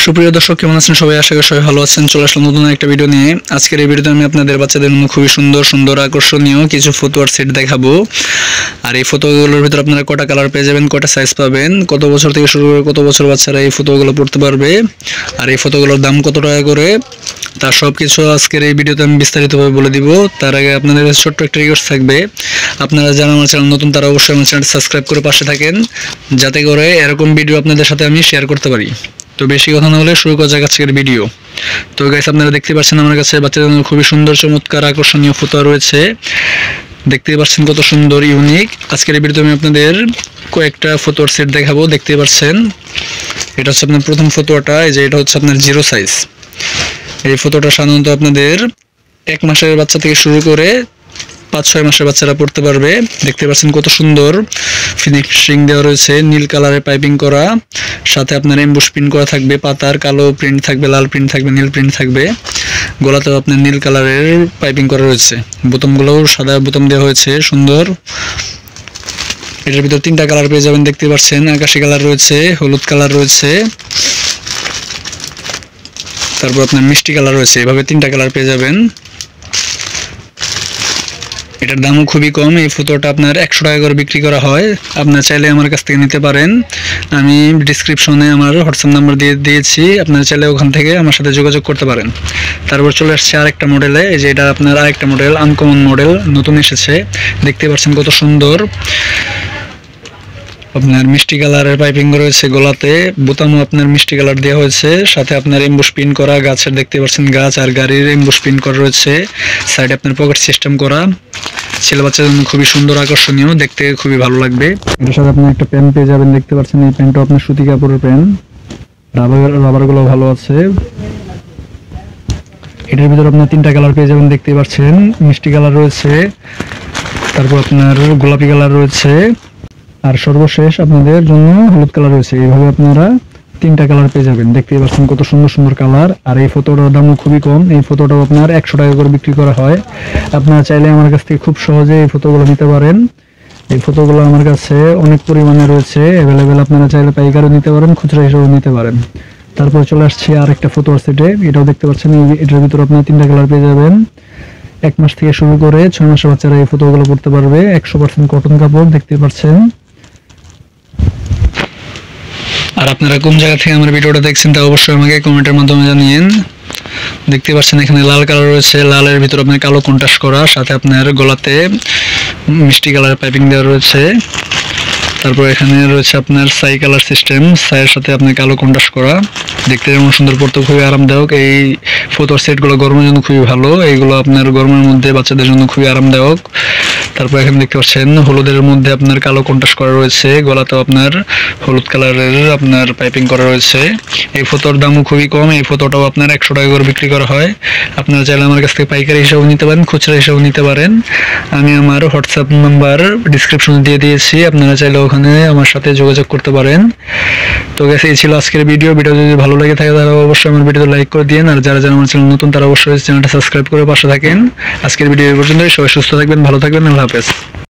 সুপ্রিয় দর্শক, কেমন আছেন সবাই? আশা করি সবাই ভালো আছেন। চলে আসলাম নতুন একটা ভিডিও নিয়ে। আজকের এই ভিডিওতে আমি আপনাদের বাচ্চাদের জন্য খুবই সুন্দর সুন্দর আকর্ষণীয় কিছু ফতুয়ার সেট দেখাবো। আর এই ফতুয়াগুলোর ভিতরে আপনারা কটা কালার পেয়ে যাবেন, কটা সাইজ পাবেন, কত বছর থেকে শুরু করে কত বছর বাচ্চারা এই ফতুয়াগুলো পড়তে পারবে, আর এই ফতুয়াগুলোর দাম কত টাকা করে, তার সব কিছু আজকের এই ভিডিওতে আমি বিস্তারিতভাবে বলে দিব। তার আগে আপনাদের ছোট্ট একটা রিকোয়েস্ট থাকবে, আপনারা যারা আমার চ্যানেল নতুন তারা অবশ্যই আমার চ্যানেলটা সাবস্ক্রাইব করে পাশে থাকেন, যাতে করে এরকম ভিডিও আপনাদের সাথে আমি শেয়ার করতে পারি। তো বেশি কথা না বলে শুরু করা যাক আজকের ভিডিও। তো গাইস, আপনারা দেখতে পাচ্ছেন আমার কাছে বাচ্চাদের জন্য খুবই সুন্দর চমৎকার আকর্ষণীয় ফতুয়া রয়েছে। দেখতে পাচ্ছেন কত সুন্দর ইউনিক। আজকের এই ভিডিওতে আমি আপনাদের কয়েকটা ফতুয়ার সেট দেখাবো। দেখতে পাচ্ছেন এটা হচ্ছে আপনার প্রথম ফতুয়াটা, এই যে এটা হচ্ছে আপনার জিরো সাইজ। এই ফতুয়াটা সাধারণত আপনাদের 1 মাসের বাচ্চা থেকে শুরু করে 5-6 মাসের বাচ্চারা পড়তে পারবে। দেখতে পাচ্ছেন কত সুন্দর ফিনিশিং দেওয়া রয়েছে, নীল কালারের পাইপিং করা, সাথে আপনার এমবুশ প্রিন্ট করা থাকবে, পাতার কালো প্রিন্ট থাকবে, লাল প্রিন্ট থাকবে, নীল প্রিন্ট থাকবে। গলাতেও আপনার নীল কালারের পাইপিং করা রয়েছে, বোতামগুলোও সাদা বোতাম দেওয়া হয়েছে সুন্দর। এটার ভিতর 3টা কালার পেয়ে যাবেন। দেখতে পাচ্ছেন আকাশি কালার রয়েছে, হলুদ কালার রয়েছে, তারপর আপনার মিষ্টি কালার রয়েছে। এভাবে 3টা কালার পেয়ে যাবেন। এটার দামও খুবই কম। এই ফতুয়াটা আপনার 100 টাকা করে বিক্রি করা হয়। আপনারা চাইলে আমার কাছ থেকে নিতে পারেন। আমি ডিসক্রিপশনে আমার হোয়াটসঅ্যাপ নাম্বার দিয়ে দিয়েছি, আপনারা চাইলে ওখান থেকে আমার সাথে যোগাযোগ করতে পারেন। তারপর চলে আসছে আরেকটা মডেলে, এই যে এটা আপনার আরেকটা মডেল, আনকমন মডেল, নতুন এসেছে। দেখতে পাচ্ছেন কত সুন্দর, আপনার মিষ্টি কালারের পাইপিং রয়েছে, গলাতে বোতামও আপনার মিষ্টি কালার দেওয়া হয়েছে, সাথে আপনার এমবুশ প্রিন্ট করা, গাছের দেখতে পাচ্ছেন গাছ আর গাড়ির এমবুশ প্রিন্ট করা রয়েছে, সাইডে আপনার পকেট সিস্টেম করা। ছেলে বাচ্চাদের জন্য খুবই সুন্দর আকর্ষণীয়, দেখতে খুবই ভালো লাগবে। এটার সাথে আপনি একটা প্যান্ট পেয়ে যাবেন। দেখতে পাচ্ছেন এই প্যান্টটা আপনার সুতি কাপড়ের প্যান্ট, রাবারগুলো ভালো আছে। এটার ভিতরে আপনার 3টা কালার পেয়ে যাবেন। দেখতে পাচ্ছেন মিষ্টি কালার রয়েছে, তারপর আপনার গোলাপি কালার রয়েছে, আর সর্বশেষ আপনাদের জন্য হলুদ কালার রয়েছে। এইভাবে আপনারা 3টা কালার পেয়ে যাবেন। দেখতে পাচ্ছেন কত সুন্দর সুন্দর কালার। আর এই ফতুয়াটার দামও খুবই কম। এই ফতুয়াটাও আপনার 100 টাকা করে বিক্রি করা হয়। আপনারা চাইলে আমার কাছ থেকে খুব সহজে এই ফতুয়াগুলো নিতে পারেন। এই ফতুয়াগুলো আমার কাছে অনেক পরিমাণে রয়েছে অ্যাভেলেবেল। আপনারা চাইলে পাইকারও নিতে পারেন, খুচরা হিসেবেও নিতে পারেন। তারপর চলে আসছি আরেকটা ফতুয়ার সেটে। এটাও দেখতে পাচ্ছেন, এটার ভিতরে আপনারা 3টা কালার পেয়ে যাবেন। 1 মাস থেকে শুরু করে 6 মাসের বাচ্চারা এই ফতুয়াগুলো পড়তে পারবে। 100% কটন কাপড়, দেখতে পাচ্ছেন। আর আপনারা কোন জায়গা থেকে আমার ভিডিওটা দেখছেন তা অবশ্যই আমাকে কমেন্টের মাধ্যমে জানিয়েন। দেখতে পাচ্ছেন এখানে লাল কালার রয়েছে, লালের ভিতর আপনার কালো কন্ট্রাস্ট করা, সাথে আপনার গলাতে মিষ্টি কালারের পাইপিং দেওয়া রয়েছে। তারপর এখানে রয়েছে আপনার সাই কালার সিস্টেম, সাইয়ের সাথে আপনার কালো কন্ট্রাস্ট করা। দেখতে যেমন সুন্দর, পড়তে খুবই আরামদায়ক। এই ফতুয়ার সেটগুলো গরমের জন্য খুবই ভালো। এইগুলো আপনার গরমের মধ্যে বাচ্চাদের জন্য খুবই আরামদায়ক। তারপর এখানে দেখতে পাচ্ছেন হলুদের মধ্যে আপনার কালো কন্ট্রাস্ট করা রয়েছে, গলাতেও আপনার হলুদ কালারের আপনার পাইপিং করা রয়েছে। এই ফতুয়ার দামও খুবই কম। এই ফতুয়াটাও আপনার 100 টাকা করে বিক্রি করা হয়। আপনারা চাইলে আমার কাছ থেকে পাইকারি হিসাবেও নিতে পারেন, খুচরা হিসাবেও নিতে পারেন। আমি আমার হোয়াটসঅ্যাপ নাম্বার ডিসক্রিপশনে দিয়ে দিয়েছি, আপনারা চাইলে ওখানে আমার সাথে যোগাযোগ করতে পারেন। তো গেছে, এই ছিল আজকের ভিডিও। যদি ভালো লাগে থাকে তাহলে অবশ্যই আমার ভিডিওতে লাইক করে দিন, আর যারা যারা আমার চ্যানেল নতুন তারা অবশ্যই চ্যানেলটা সাবস্ক্রাইব করে পাশে থাকেন। আজকের ভিডিও এই পর্যন্তই। সবাই সুস্থ থাকবেন, ভালো থাকবেন, আল্লাহ হাফেজ।